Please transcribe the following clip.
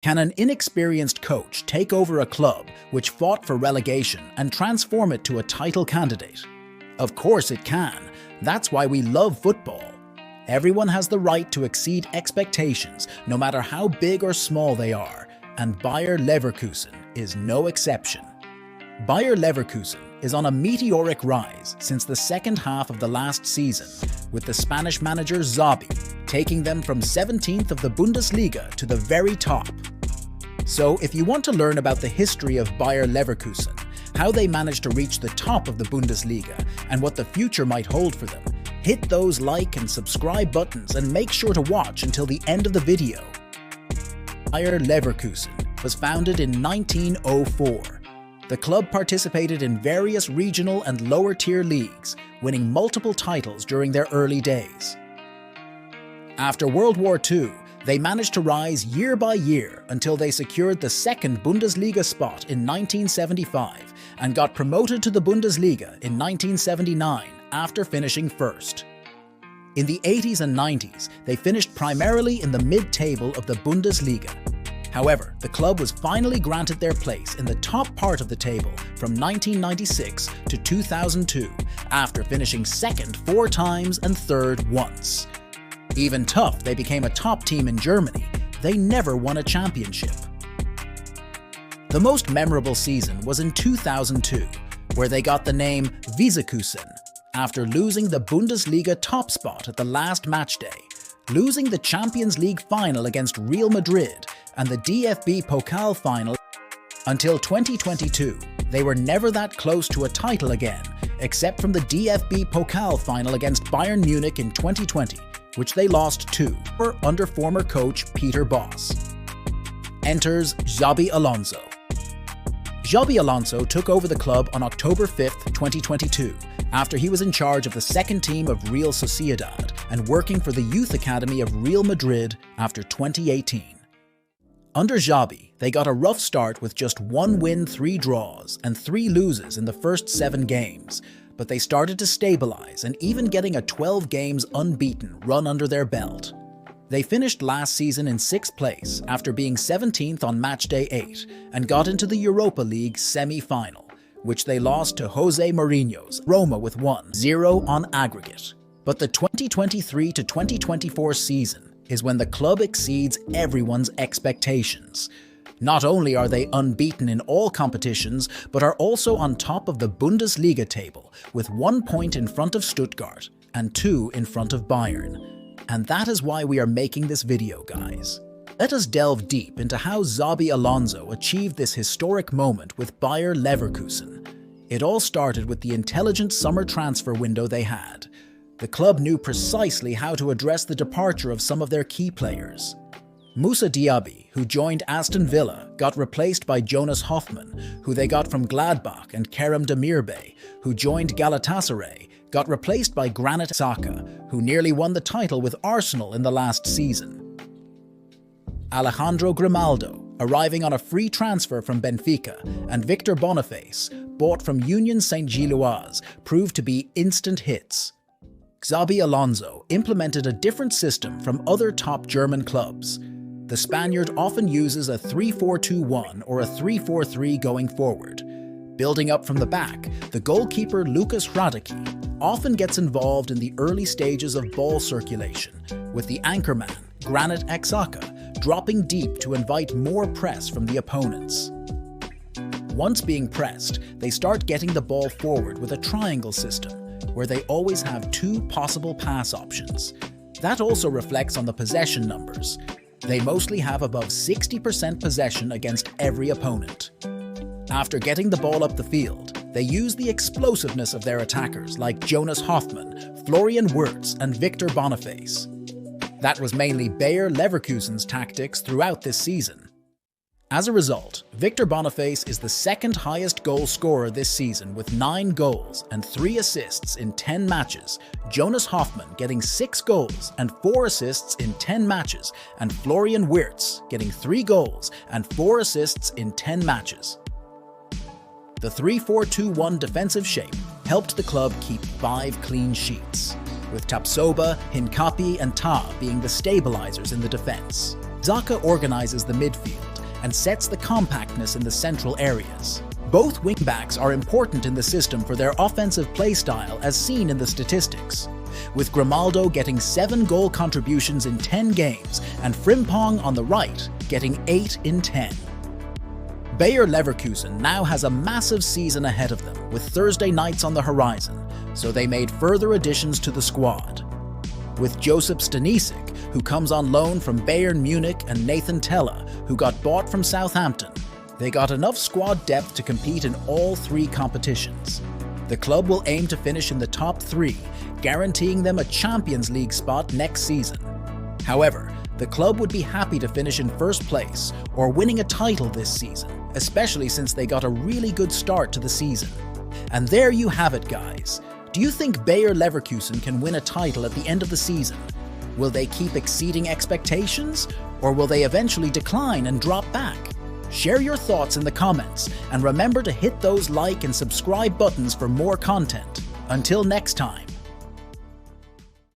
Can an inexperienced coach take over a club which fought for relegation and transform it to a title candidate? Of course it can. That's why we love football. Everyone has the right to exceed expectations, no matter how big or small they are, and Bayer Leverkusen is no exception. Bayer Leverkusen is on a meteoric rise since the second half of the last season, with the Spanish manager Xabi taking them from 17th of the Bundesliga to the very top. So if you want to learn about the history of Bayer Leverkusen, how they managed to reach the top of the Bundesliga, and what the future might hold for them, hit those like and subscribe buttons and make sure to watch until the end of the video. Bayer Leverkusen was founded in 1904. The club participated in various regional and lower-tier leagues, winning multiple titles during their early days. After World War II, they managed to rise year by year until they secured the second Bundesliga spot in 1975 and got promoted to the Bundesliga in 1979 after finishing first. In the 80s and 90s, they finished primarily in the mid-table of the Bundesliga. However, the club was finally granted their place in the top part of the table from 1996 to 2002 after finishing second 4 times and third once. Even tough, they became a top team in Germany. They never won a championship. The most memorable season was in 2002, where they got the name Leverkusen after losing the Bundesliga top spot at the last match day, losing the Champions League final against Real Madrid and the DFB Pokal final. Until 2022, they were never that close to a title again, except from the DFB Pokal final against Bayern Munich in 2020, which they lost to under former coach Peter Bosz. Enters Xabi Alonso. Xabi Alonso took over the club on October 5, 2022, after he was in charge of the second team of Real Sociedad and working for the youth academy of Real Madrid after 2018. Under Xabi, they got a rough start with just 1 win, 3 draws, and 3 loses in the first 7 games, but they started to stabilize and even getting a 12 games unbeaten run under their belt. They finished last season in 6th place after being 17th on matchday 8 and got into the Europa League semi-final, which they lost to Jose Mourinho's Roma with 1-0 on aggregate. But the 2023 to 2024 season is when the club exceeds everyone's expectations. Not only are they unbeaten in all competitions, but are also on top of the Bundesliga table with 1 point in front of Stuttgart and 2 in front of Bayern. And that is why we are making this video, guys. Let us delve deep into how Xabi Alonso achieved this historic moment with Bayer Leverkusen. It all started with the intelligent summer transfer window they had. The club knew precisely how to address the departure of some of their key players. Moussa Diaby, who joined Aston Villa, got replaced by Jonas Hoffmann, who they got from Gladbach, and Kerem Demirbay, who joined Galatasaray, got replaced by Granit Xhaka, who nearly won the title with Arsenal in the last season. Alejandro Grimaldo, arriving on a free transfer from Benfica, and Victor Boniface, bought from Union Saint-Gilloise, proved to be instant hits. Xabi Alonso implemented a different system from other top German clubs. The Spaniard often uses a 3-4-2-1 or a 3-4-3 going forward. Building up from the back, the goalkeeper Lucas Hradecki often gets involved in the early stages of ball circulation, with the anchorman, Granit Xhaka, dropping deep to invite more press from the opponents. Once being pressed, they start getting the ball forward with a triangle system, where they always have 2 possible pass options. That also reflects on the possession numbers. They mostly have above 60% possession against every opponent. After getting the ball up the field, they use the explosiveness of their attackers like Jonas Hoffmann, Florian Wirtz, and Victor Boniface. That was mainly Bayer Leverkusen's tactics throughout this season. As a result, Victor Boniface is the second highest goal scorer this season with 9 goals and 3 assists in 10 matches, Jonas Hoffmann getting 6 goals and 4 assists in 10 matches, and Florian Wirtz getting 3 goals and 4 assists in 10 matches. The 3-4-2-1 defensive shape helped the club keep 5 clean sheets, with Tapsoba, Hincapi and Ta being the stabilizers in the defense. Xhaka organizes the midfield, and sets the compactness in the central areas. Both wingbacks are important in the system for their offensive playstyle as seen in the statistics, with Grimaldo getting 7 goal contributions in 10 games and Frimpong on the right getting 8 in 10. Bayer Leverkusen now has a massive season ahead of them, with Thursday nights on the horizon, so they made further additions to the squad. With Josip Stanisic, who comes on loan from Bayern Munich, and Nathan Tella, who got bought from Southampton, they got enough squad depth to compete in all 3 competitions. The club will aim to finish in the top 3, guaranteeing them a Champions League spot next season. However, the club would be happy to finish in first place or winning a title this season, especially since they got a really good start to the season. And there you have it, guys. Do you think Bayer Leverkusen can win a title at the end of the season? Will they keep exceeding expectations, or will they eventually decline and drop back? Share your thoughts in the comments, and remember to hit those like and subscribe buttons for more content. Until next time.